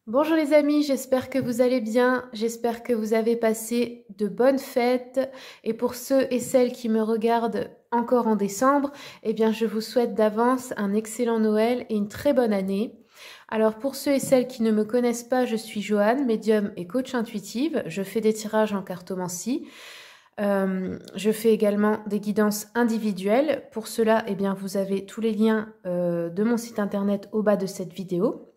Bonjour les amis, j'espère que vous allez bien, j'espère que vous avez passé de bonnes fêtes et pour ceux et celles qui me regardent encore en décembre, eh bien je vous souhaite d'avance un excellent Noël et une très bonne année. Alors pour ceux et celles qui ne me connaissent pas, je suis Joanne, médium et coach intuitive, je fais des tirages en cartomancie. Je fais également des guidances individuelles. Pour cela, eh bien, vous avez tous les liens de mon site internet au bas de cette vidéo.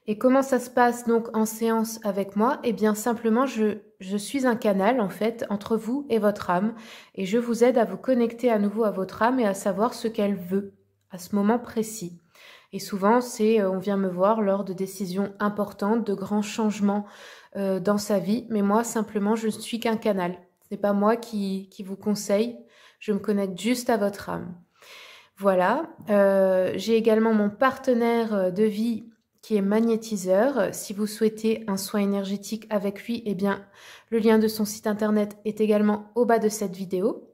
Et comment ça se passe donc en séance avec moi? Eh bien simplement, je suis un canal en fait entre vous et votre âme et je vous aide à vous connecter à nouveau à votre âme et à savoir ce qu'elle veut à ce moment précis. Et souvent, on vient me voir lors de décisions importantes, de grands changements dans sa vie, mais moi simplement, je ne suis qu'un canal. Ce n'est pas moi qui vous conseille, je me connecte juste à votre âme. Voilà, j'ai également mon partenaire de vie qui est magnétiseur. Si vous souhaitez un soin énergétique avec lui, eh bien, le lien de son site internet est également au bas de cette vidéo.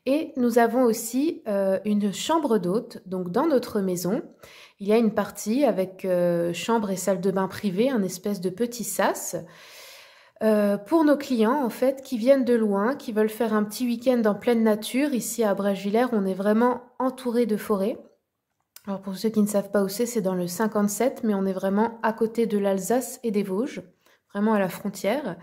Et nous avons aussi une chambre d'hôte. Donc, dans notre maison, il y a une partie avec chambre et salle de bain privée, un espèce de petit sas. Pour nos clients, en fait, qui viennent de loin, qui veulent faire un petit week-end en pleine nature, ici à Brèche-Villers, on est vraiment entouré de forêts. Alors pour ceux qui ne savent pas où c'est dans le 57, mais on est vraiment à côté de l'Alsace et des Vosges, vraiment à la frontière.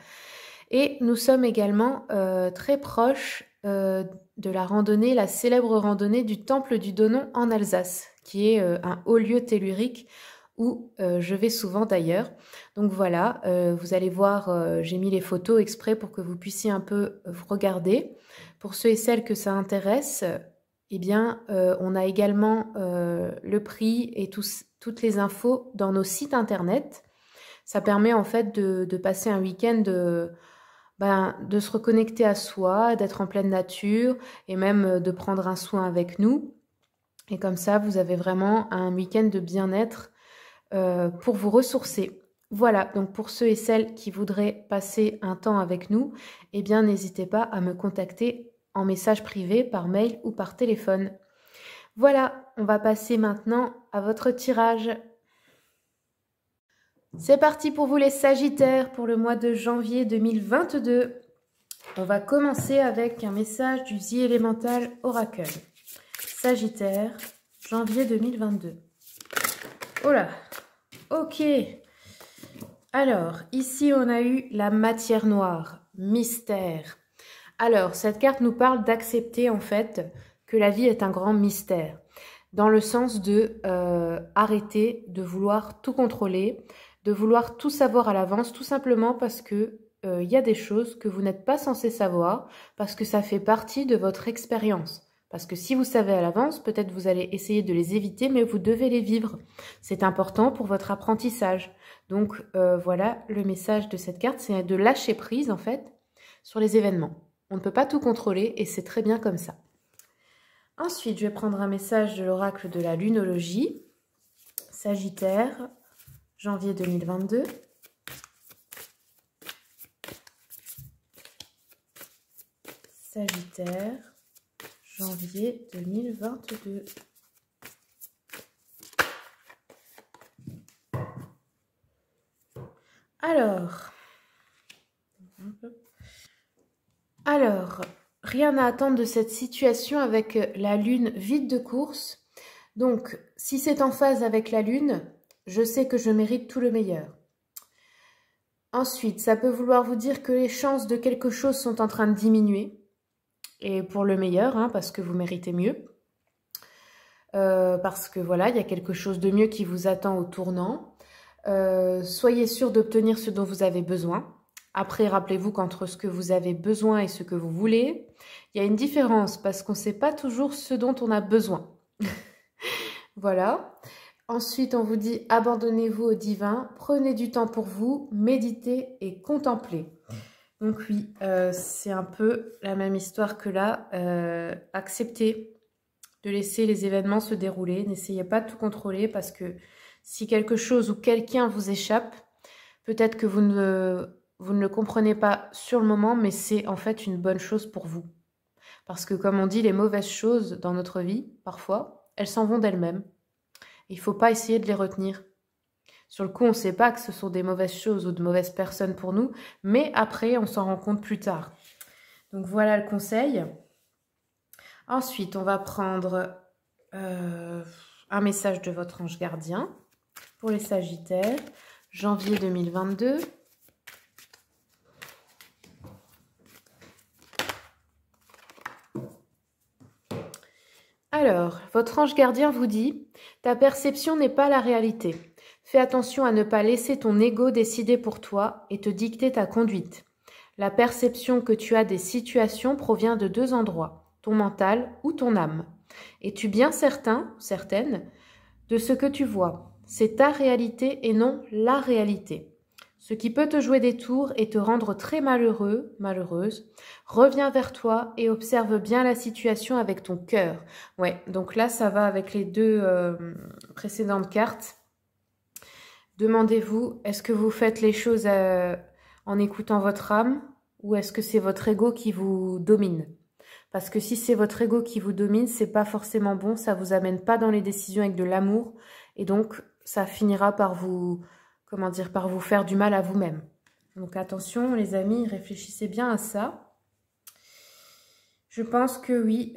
Et nous sommes également très proches de la randonnée, la célèbre randonnée du Temple du Donon en Alsace, qui est un haut lieu tellurique où je vais souvent d'ailleurs. Donc voilà, vous allez voir, j'ai mis les photos exprès pour que vous puissiez un peu regarder. Pour ceux et celles que ça intéresse, eh bien, on a également le prix et toutes les infos dans nos sites internet. Ça permet en fait de passer un week-end de se reconnecter à soi, d'être en pleine nature et même de prendre un soin avec nous. Et comme ça, vous avez vraiment un week-end de bien-être pour vous ressourcer. Voilà, donc pour ceux et celles qui voudraient passer un temps avec nous, eh bien n'hésitez pas à me contacter en message privé, par mail ou par téléphone. Voilà, on va passer maintenant à votre tirage. C'est parti pour vous les Sagittaires pour le mois de janvier 2022. On va commencer avec un message du The Elemental Oracle. Sagittaire, janvier 2022. Oh là, ok. Alors, ici on a eu la matière noire, mystère. Alors, cette carte nous parle d'accepter en fait que la vie est un grand mystère. Dans le sens de arrêter de vouloir tout contrôler, de vouloir tout savoir à l'avance, tout simplement parce que y a des choses que vous n'êtes pas censé savoir, parce que ça fait partie de votre expérience. Parce que si vous savez à l'avance, peut-être vous allez essayer de les éviter, mais vous devez les vivre. C'est important pour votre apprentissage. Donc voilà, le message de cette carte, c'est de lâcher prise en fait sur les événements. On ne peut pas tout contrôler et c'est très bien comme ça. Ensuite, je vais prendre un message de l'oracle de la lunologie. Sagittaire, janvier 2022. Sagittaire, janvier 2022. Alors, rien à attendre de cette situation avec la lune vide de course. Donc, si c'est en phase avec la lune, je sais que je mérite tout le meilleur. Ensuite, ça peut vouloir vous dire que les chances de quelque chose sont en train de diminuer. Et pour le meilleur, hein, parce que vous méritez mieux. Parce que voilà, il y a quelque chose de mieux qui vous attend au tournant. Soyez sûr d'obtenir ce dont vous avez besoin. Après, rappelez-vous qu'entre ce que vous avez besoin et ce que vous voulez, il y a une différence parce qu'on ne sait pas toujours ce dont on a besoin. Voilà. Ensuite, on vous dit abandonnez-vous au divin, prenez du temps pour vous, méditez et contemplez. Donc oui, c'est un peu la même histoire que là. Acceptez de laisser les événements se dérouler. N'essayez pas de tout contrôler parce que si quelque chose ou quelqu'un vous échappe, peut-être que vous ne le comprenez pas sur le moment, mais c'est en fait une bonne chose pour vous. Parce que comme on dit, les mauvaises choses dans notre vie, parfois, elles s'en vont d'elles-mêmes. Il ne faut pas essayer de les retenir. Sur le coup, on ne sait pas que ce sont des mauvaises choses ou de mauvaises personnes pour nous, mais après, on s'en rend compte plus tard. Donc voilà le conseil. Ensuite, on va prendre un message de votre ange gardien pour les Sagittaires, janvier 2022. Alors, votre ange gardien vous dit « Ta perception n'est pas la réalité. Fais attention à ne pas laisser ton ego décider pour toi et te dicter ta conduite. La perception que tu as des situations provient de deux endroits, ton mental ou ton âme. Es-tu bien certain, certaine, de ce que tu vois? C'est ta réalité et non la réalité. Ce qui peut te jouer des tours et te rendre très malheureux, malheureuse, reviens vers toi et observe bien la situation avec ton cœur. » Ouais, donc là, ça va avec les deux précédentes cartes. Demandez-vous, est-ce que vous faites les choses en écoutant votre âme ou est-ce que c'est votre ego qui vous domine? Parce que si c'est votre ego qui vous domine, c'est pas forcément bon, ça vous amène pas dans les décisions avec de l'amour et donc ça finira par vous, comment dire, par vous faire du mal à vous-même. Donc attention les amis, réfléchissez bien à ça. Je pense que oui,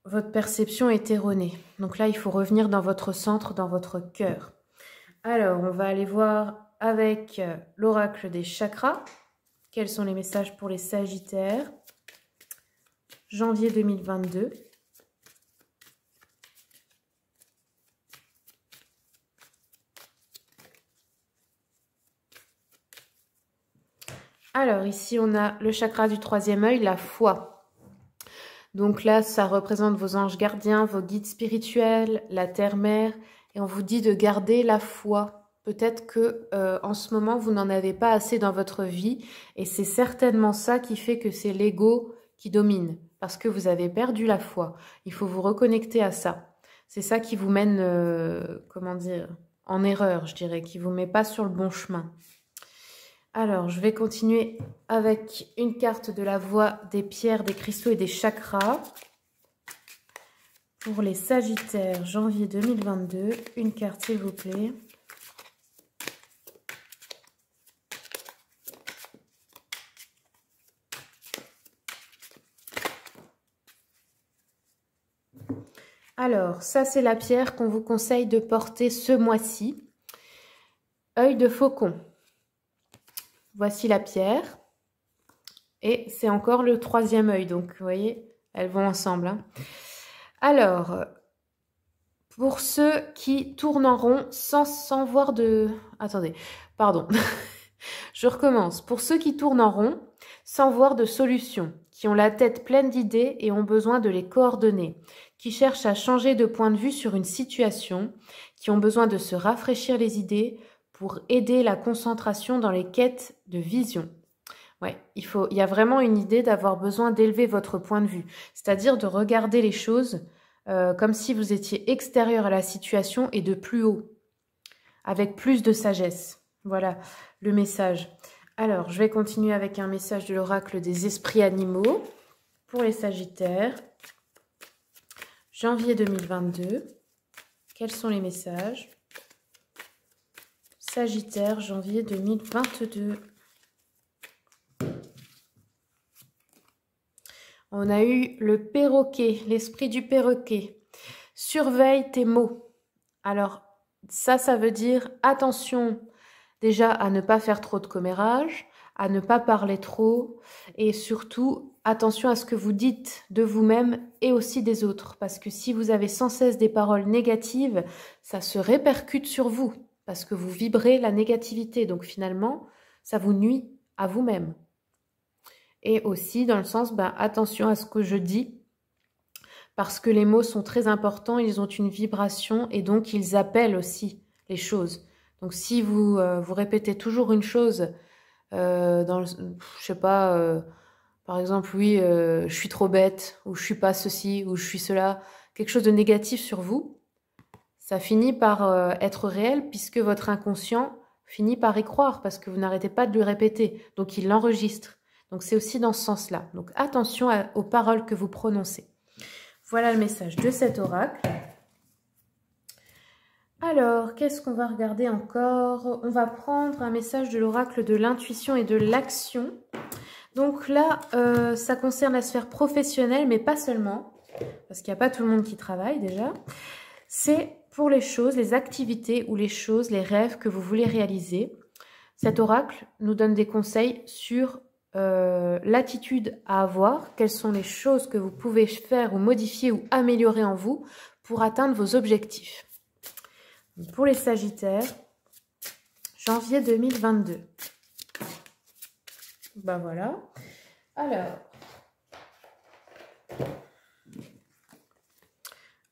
votre perception est erronée. Donc là, il faut revenir dans votre centre, dans votre cœur. Alors, on va aller voir avec l'oracle des chakras. Quels sont les messages pour les Sagittaires? Janvier 2022. Alors, ici, on a le chakra du troisième œil, la foi. Donc là, ça représente vos anges gardiens, vos guides spirituels, la terre-mère. Et on vous dit de garder la foi. Peut-être que en ce moment, vous n'en avez pas assez dans votre vie. Et c'est certainement ça qui fait que c'est l'ego qui domine. Parce que vous avez perdu la foi. Il faut vous reconnecter à ça. C'est ça qui vous mène, comment dire, en erreur, je dirais, qui vous met pas sur le bon chemin. Alors, je vais continuer avec une carte de la voie des pierres, des cristaux et des chakras. Pour les Sagittaires, janvier 2022. Une carte, s'il vous plaît. Alors, ça, c'est la pierre qu'on vous conseille de porter ce mois-ci. Œil de faucon. Voici la pierre. Et c'est encore le troisième œil. Donc, vous voyez, elles vont ensemble. Hein. Alors, pour ceux qui tournent en rond sans voir de... Attendez, pardon. Je recommence. Pour ceux qui tournent en rond sans voir de solution, qui ont la tête pleine d'idées et ont besoin de les coordonner, qui cherchent à changer de point de vue sur une situation, qui ont besoin de se rafraîchir les idées pour aider la concentration dans les quêtes de vision. Ouais, il y a vraiment une idée d'avoir besoin d'élever votre point de vue, c'est-à-dire de regarder les choses comme si vous étiez extérieur à la situation et de plus haut, avec plus de sagesse. Voilà le message. Alors, je vais continuer avec un message de l'oracle des esprits animaux pour les Sagittaires. Janvier 2022. Quels sont les messages? Sagittaire, janvier 2022. On a eu le perroquet, l'esprit du perroquet. Surveille tes mots. Alors, ça veut dire attention déjà à ne pas faire trop de commérage, à ne pas parler trop et surtout attention à ce que vous dites de vous-même et aussi des autres. Parce que si vous avez sans cesse des paroles négatives, ça se répercute sur vous parce que vous vibrez la négativité. Donc finalement, ça vous nuit à vous-même. Et aussi dans le sens, attention à ce que je dis, parce que les mots sont très importants, ils ont une vibration et donc ils appellent aussi les choses. Donc si vous répétez toujours une chose, je sais pas, par exemple, oui, je suis trop bête, ou je suis pas ceci, ou je suis cela, quelque chose de négatif sur vous, ça finit par être réel puisque votre inconscient finit par y croire parce que vous n'arrêtez pas de le répéter, donc il l'enregistre. Donc, c'est aussi dans ce sens-là. Donc, attention aux paroles que vous prononcez. Voilà le message de cet oracle. Alors, qu'est-ce qu'on va regarder encore? On va prendre un message de l'oracle de l'intuition et de l'action. Donc là, ça concerne la sphère professionnelle, mais pas seulement, parce qu'il n'y a pas tout le monde qui travaille déjà. C'est pour les choses, les activités ou les choses, les rêves que vous voulez réaliser. Cet oracle nous donne des conseils sur l'attitude à avoir, quelles sont les choses que vous pouvez faire ou modifier ou améliorer en vous pour atteindre vos objectifs. Pour les Sagittaires, janvier 2022. Ben voilà. Alors,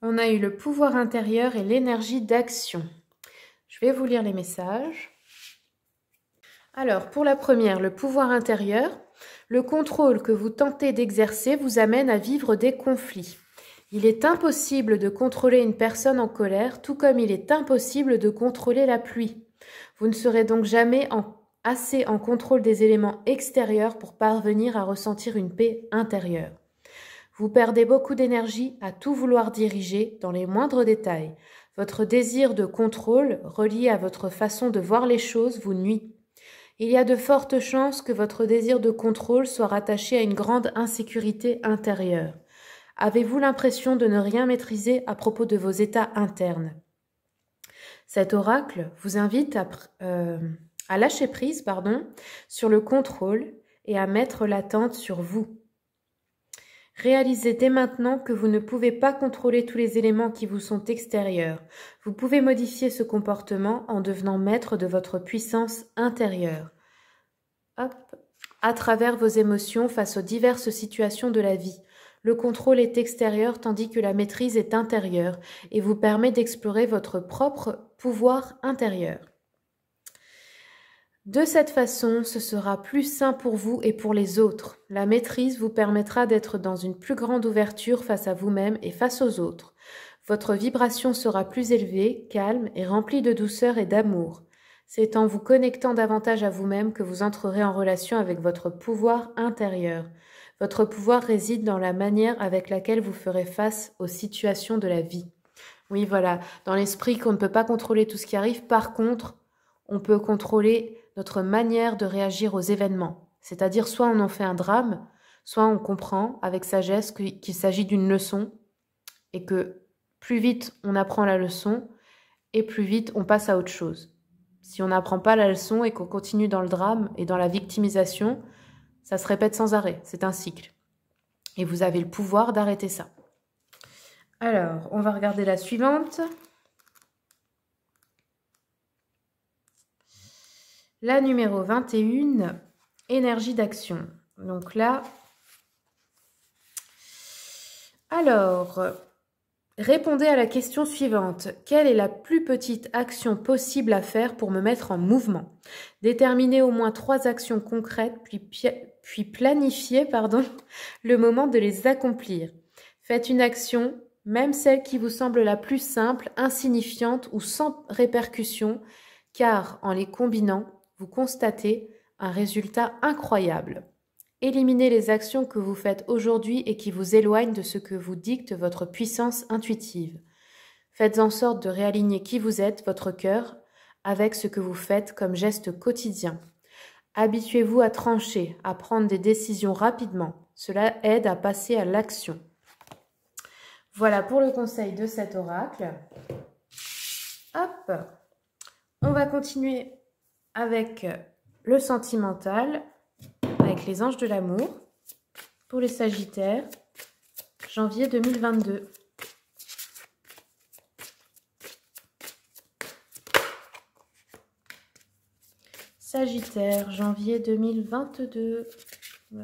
on a eu le pouvoir intérieur et l'énergie d'action. Je vais vous lire les messages. Alors, pour la première, le pouvoir intérieur, le contrôle que vous tentez d'exercer vous amène à vivre des conflits. Il est impossible de contrôler une personne en colère, tout comme il est impossible de contrôler la pluie. Vous ne serez donc jamais assez en contrôle des éléments extérieurs pour parvenir à ressentir une paix intérieure. Vous perdez beaucoup d'énergie à tout vouloir diriger dans les moindres détails. Votre désir de contrôle, relié à votre façon de voir les choses, vous nuit. Il y a de fortes chances que votre désir de contrôle soit rattaché à une grande insécurité intérieure. Avez-vous l'impression de ne rien maîtriser à propos de vos états internes? Cet oracle vous invite à lâcher prise, sur le contrôle et à mettre l'attente sur vous. Réalisez dès maintenant que vous ne pouvez pas contrôler tous les éléments qui vous sont extérieurs. Vous pouvez modifier ce comportement en devenant maître de votre puissance intérieure. À travers vos émotions face aux diverses situations de la vie. Le contrôle est extérieur tandis que la maîtrise est intérieure et vous permet d'explorer votre propre pouvoir intérieur. De cette façon, ce sera plus sain pour vous et pour les autres. La maîtrise vous permettra d'être dans une plus grande ouverture face à vous-même et face aux autres. Votre vibration sera plus élevée, calme et remplie de douceur et d'amour. C'est en vous connectant davantage à vous-même que vous entrerez en relation avec votre pouvoir intérieur. Votre pouvoir réside dans la manière avec laquelle vous ferez face aux situations de la vie. Oui, voilà, dans l'esprit qu'on ne peut pas contrôler tout ce qui arrive. Par contre, on peut contrôler notre manière de réagir aux événements. C'est-à-dire, soit on en fait un drame, soit on comprend avec sagesse qu'il s'agit d'une leçon et que plus vite on apprend la leçon et plus vite on passe à autre chose. Si on n'apprend pas la leçon et qu'on continue dans le drame et dans la victimisation, ça se répète sans arrêt, c'est un cycle. Et vous avez le pouvoir d'arrêter ça. Alors, on va regarder la suivante. La numéro 21, énergie d'action. Donc là, alors, répondez à la question suivante. Quelle est la plus petite action possible à faire pour me mettre en mouvement? Déterminez au moins 3 actions concrètes, puis planifiez le moment de les accomplir. Faites une action, même celle qui vous semble la plus simple, insignifiante ou sans répercussion, car en les combinant, vous constatez un résultat incroyable. Éliminez les actions que vous faites aujourd'hui et qui vous éloignent de ce que vous dicte votre puissance intuitive. Faites en sorte de réaligner qui vous êtes, votre cœur, avec ce que vous faites comme geste quotidien. Habituez-vous à trancher, à prendre des décisions rapidement. Cela aide à passer à l'action. Voilà pour le conseil de cet oracle. Hop, on va continuer avec le sentimental, avec les anges de l'amour, pour les Sagittaires, janvier 2022. Sagittaire, janvier 2022. Ouais.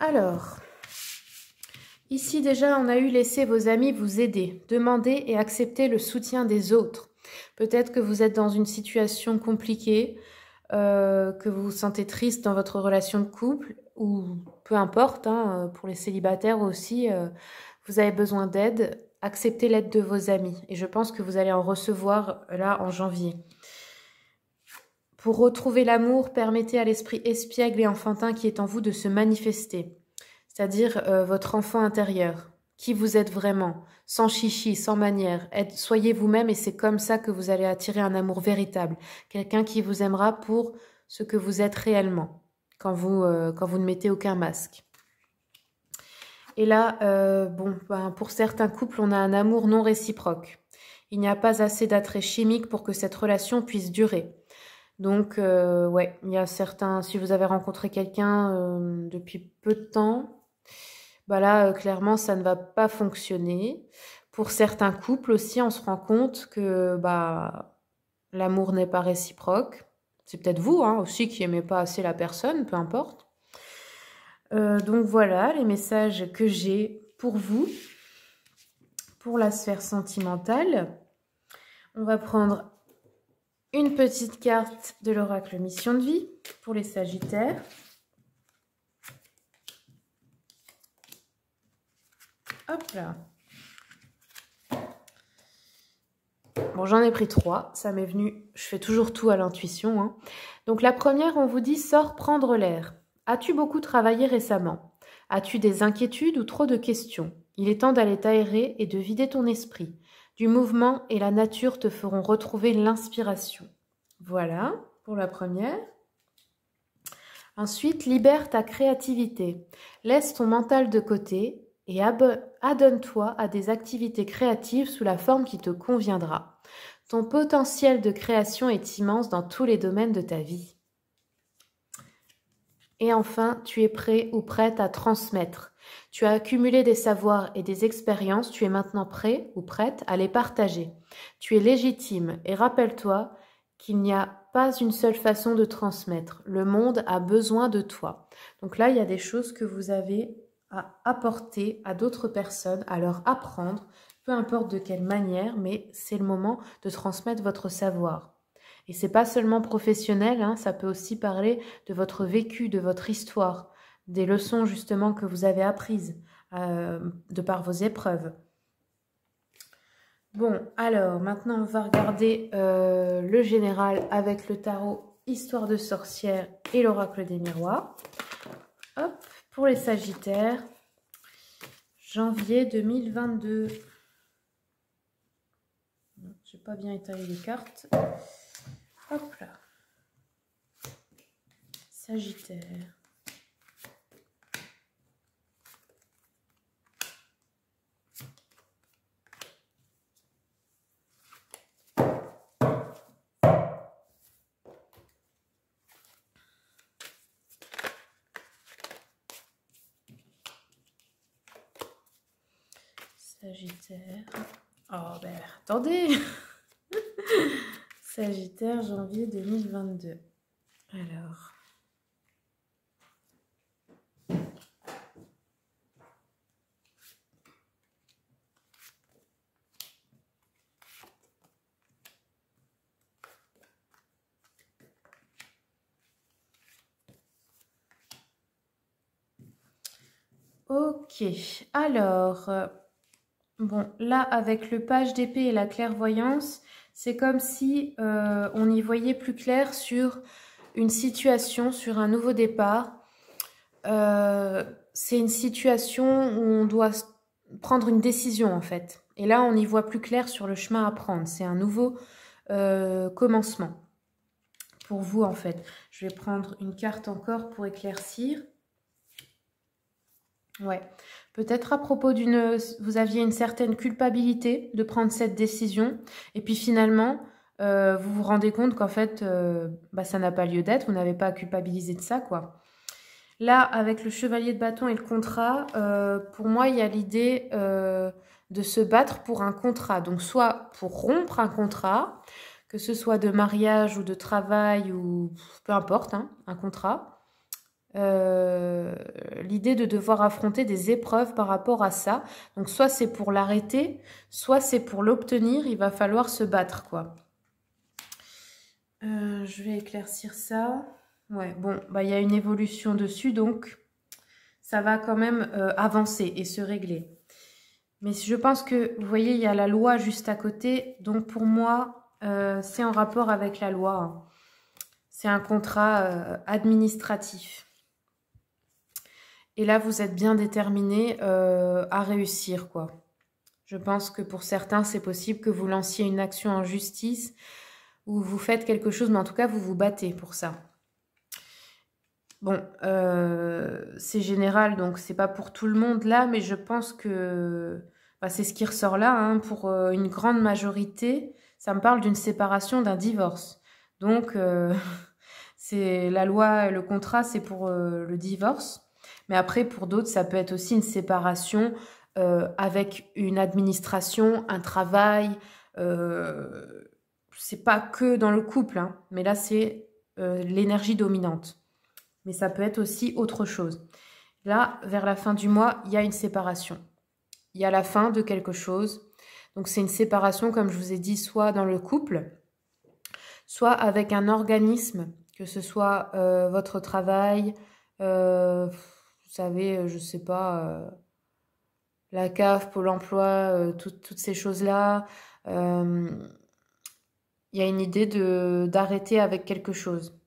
Alors, ici déjà, on a eu laissé vos amis vous aider, demander et accepter le soutien des autres. Peut-être que vous êtes dans une situation compliquée, que vous vous sentez triste dans votre relation de couple, ou peu importe, hein, pour les célibataires aussi, vous avez besoin d'aide. Acceptez l'aide de vos amis. Et je pense que vous allez en recevoir là en janvier. Pour retrouver l'amour, permettez à l'esprit espiègle et enfantin qui est en vous de se manifester. C'est-à-dire votre enfant intérieur. Qui vous êtes vraiment, sans chichi, sans manière. Soyez vous-même et c'est comme ça que vous allez attirer un amour véritable. Quelqu'un qui vous aimera pour ce que vous êtes réellement, quand vous ne mettez aucun masque. Et là, pour certains couples, on a un amour non réciproque. Il n'y a pas assez d'attrait chimique pour que cette relation puisse durer. Donc, ouais, il y a certains... Si vous avez rencontré quelqu'un depuis peu de temps... Bah là, clairement, ça ne va pas fonctionner. Pour certains couples aussi, on se rend compte que l'amour n'est pas réciproque. C'est peut-être vous aussi qui n'aimez pas assez la personne, peu importe. Donc voilà les messages que j'ai pour vous, pour la sphère sentimentale. On va prendre une petite carte de l'oracle Mission de vie pour les Sagittaires. Hop là. Bon, j'en ai pris 3. Ça m'est venu. Je fais toujours tout à l'intuition. Hein. Donc la première, on vous dit, sors prendre l'air. As-tu beaucoup travaillé récemment? As-tu des inquiétudes ou trop de questions? Il est temps d'aller t'aérer et de vider ton esprit. Du mouvement et la nature te feront retrouver l'inspiration. Voilà pour la première. Ensuite, libère ta créativité. Laisse ton mental de côté et adonne-toi à des activités créatives sous la forme qui te conviendra. Ton potentiel de création est immense dans tous les domaines de ta vie. Et enfin, tu es prêt ou prête à transmettre. Tu as accumulé des savoirs et des expériences, tu es maintenant prêt ou prête à les partager. Tu es légitime et rappelle-toi qu'il n'y a pas une seule façon de transmettre. Le monde a besoin de toi. Donc là, il y a des choses que vous avez à apporter à d'autres personnes, à leur apprendre, peu importe de quelle manière, mais c'est le moment de transmettre votre savoir. Et c'est pas seulement professionnel, hein, ça peut aussi parler de votre vécu, de votre histoire, des leçons justement que vous avez apprises de par vos épreuves. Bon, alors maintenant on va regarder le général avec le tarot Histoire de sorcière et l'oracle des miroirs. Hop, pour les Sagittaires, janvier 2022. J'ai pas bien étalé les cartes. Hop là. Sagittaire. Sagittaire. Oh ben attendez. Sagittaire, janvier 2022. Alors. Ok, alors, bon, là, avec le page d'épée et la clairvoyance, c'est comme si on y voyait plus clair sur une situation, sur un nouveau départ. C'est une situation où on doit prendre une décision, en fait. Et là, on y voit plus clair sur le chemin à prendre. C'est un nouveau commencement pour vous, en fait. Je vais prendre une carte encore pour éclaircir. Ouais, peut-être à propos vous aviez une certaine culpabilité de prendre cette décision et puis finalement, vous vous rendez compte qu'en fait, ça n'a pas lieu d'être, vous n'avez pas à culpabiliser de ça, quoi. Là, avec le chevalier de bâton et le contrat, pour moi, il y a l'idée de se battre pour un contrat. Donc, soit pour rompre un contrat, que ce soit de mariage ou de travail ou peu importe, hein, un contrat. L'idée de devoir affronter des épreuves par rapport à ça. Donc soit c'est pour l'arrêter, soit c'est pour l'obtenir, il va falloir se battre, quoi. Je vais éclaircir ça. Ouais, bon, bah, il y a une évolution dessus, donc ça va quand même avancer et se régler. Mais je pense que, vous voyez, il y a la loi juste à côté. Donc pour moi, c'est en rapport avec la loi, hein. C'est un contrat administratif. Et là, vous êtes bien déterminé à réussir, quoi. Je pense que pour certains, c'est possible que vous lanciez une action en justice ou vous faites quelque chose, mais en tout cas, vous vous battez pour ça. Bon, c'est général, donc c'est pas pour tout le monde là, mais je pense que bah, c'est ce qui ressort là, hein, pour une grande majorité. Ça me parle d'une séparation, d'un divorce. Donc, c'est la loi, le contrat, c'est pour le divorce. Mais après, pour d'autres, ça peut être aussi une séparation avec une administration, un travail. C'est pas que dans le couple, hein, mais là, c'est l'énergie dominante. Mais ça peut être aussi autre chose. Là, vers la fin du mois, il y a une séparation. Il y a la fin de quelque chose. Donc, c'est une séparation, comme je vous ai dit, soit dans le couple, soit avec un organisme, que ce soit votre travail, vous savez, je sais pas, la CAF, Pôle emploi, toutes ces choses-là. Il y a une idée d'arrêter avec quelque chose.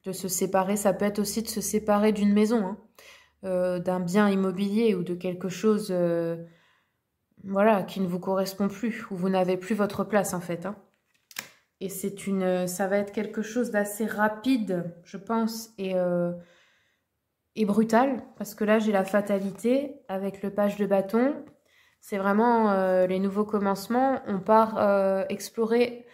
De se séparer, ça peut être aussi de se séparer d'une maison, hein, d'un bien immobilier ou de quelque chose voilà, qui ne vous correspond plus, où vous n'avez plus votre place en fait, hein. Et ça va être quelque chose d'assez rapide, je pense, et brutal, parce que là j'ai la fatalité avec le page de bâton. C'est vraiment les nouveaux commencements. On part explorer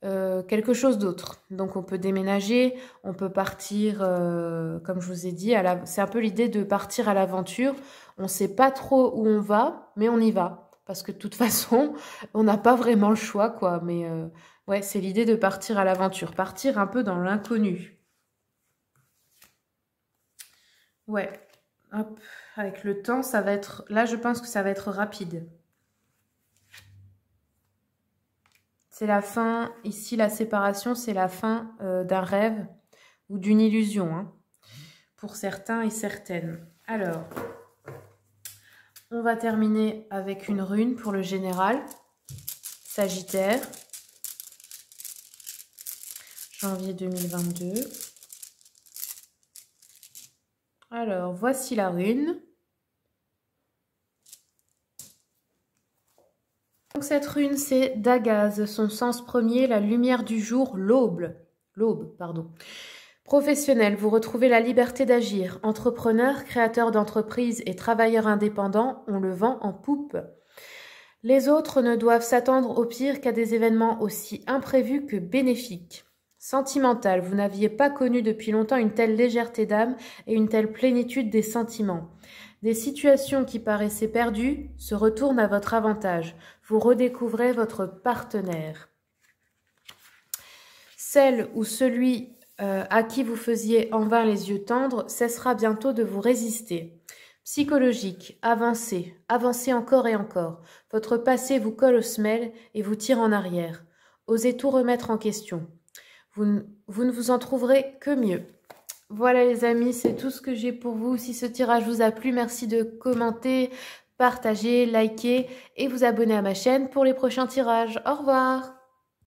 quelque chose d'autre. Donc on peut déménager, on peut partir, comme je vous ai dit, c'est un peu l'idée de partir à l'aventure. On ne sait pas trop où on va, mais on y va. Parce que de toute façon, on n'a pas vraiment le choix, quoi. Mais ouais, c'est l'idée de partir à l'aventure, partir un peu dans l'inconnu. Ouais, hop, avec le temps, ça va être... Là, je pense que ça va être rapide. C'est la fin, ici la séparation, c'est la fin d'un rêve ou d'une illusion, hein, pour certains et certaines. Alors, on va terminer avec une rune pour le général, Sagittaire, janvier 2022. Alors, voici la rune. Donc cette rune, c'est Dagaz, son sens premier, la lumière du jour, l'aube. L'aube, pardon. Professionnel, vous retrouvez la liberté d'agir. Entrepreneur, créateur d'entreprise et travailleur indépendant, on le vend en poupe. Les autres ne doivent s'attendre au pire qu'à des événements aussi imprévus que bénéfiques. Sentimental, vous n'aviez pas connu depuis longtemps une telle légèreté d'âme et une telle plénitude des sentiments. Des situations qui paraissaient perdues se retournent à votre avantage. Vous redécouvrez votre partenaire. Celle ou celui à qui vous faisiez en vain les yeux tendres cessera bientôt de vous résister. Psychologique, avancez, avancez encore et encore. Votre passé vous colle aux semelles et vous tire en arrière. Osez tout remettre en question. Vous ne vous en trouverez que mieux. Voilà les amis, c'est tout ce que j'ai pour vous. Si ce tirage vous a plu, merci de commenter, partager, liker et vous abonner à ma chaîne pour les prochains tirages. Au revoir!